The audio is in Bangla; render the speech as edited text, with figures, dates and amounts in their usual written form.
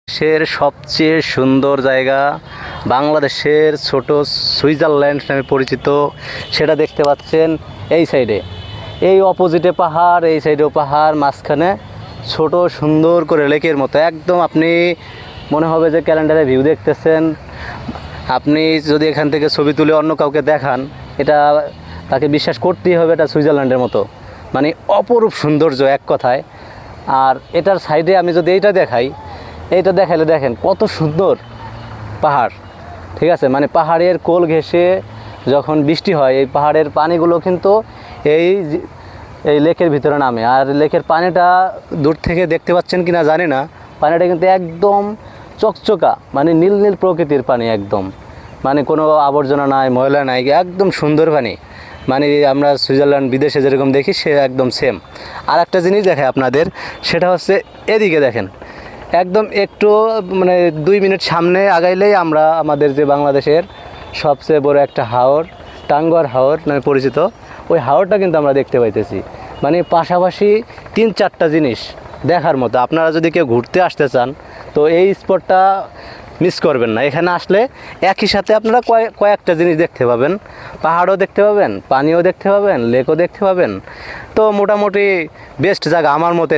দেশের সবচেয়ে সুন্দর জায়গা, বাংলাদেশের ছোট সুইজারল্যান্ড নামে পরিচিত, সেটা দেখতে পাচ্ছেন এই সাইডে। এই অপোজিটে পাহাড়, এই সাইডেও পাহাড়, মাঝখানে ছোট সুন্দর করে লেকের মতো একদম। আপনি মনে হবে যে ক্যালেন্ডারে ভিউ দেখতেছেন। আপনি যদি এখান থেকে ছবি তুলে অন্য কাউকে দেখান, এটা তাকে বিশ্বাস করতেই হবে এটা সুইজারল্যান্ডের মতো, মানে অপরূপ সৌন্দর্য এক কথায়। আর এটার সাইডে আমি যদি এইটা দেখাই, এইটা দেখাইলে দেখেন কত সুন্দর পাহাড়, ঠিক আছে। মানে পাহাড়ের কোল ঘেঁষে যখন বৃষ্টি হয়, এই পাহাড়ের পানিগুলো কিন্তু এই লেকের ভিতরে নামে। আর লেকের পানিটা দূর থেকে দেখতে পাচ্ছেন কিনা জানি না, পানিটা কিন্তু একদম চকচকা, মানে নীল নীল প্রকৃতির পানি একদম, মানে কোনো আবর্জনা নাই, ময়লা নাই, একদম সুন্দর পানি। মানে আমরা সুইজারল্যান্ড বিদেশে যেরকম দেখি সে একদম সেম। আর একটা জিনিস দেখে আপনাদের, সেটা হচ্ছে এদিকে দেখেন, একদম একটু মানে 2 মিনিট সামনে আগাইলেই আমরা আমাদের যে বাংলাদেশের সবচেয়ে বড় একটা হাওর, টাঙ্গুয়ার হাওর নামে পরিচিত, ওই হাওরটা কিন্তু আমরা দেখতে পাইতেছি। মানে পাশাপাশি 3-4টা জিনিস দেখার মতো। আপনারা যদি কেউ ঘুরতে আসতে চান তো এই স্পটটা মিস করবেন না। এখানে আসলে একই সাথে আপনারা কয়েকটা জিনিস দেখতে পাবেন, পাহাড়ও দেখতে পাবেন, পানিও দেখতে পাবেন, লেকও দেখতে পাবেন। তো মোটামুটি বেস্ট জায়গা আমার মতে।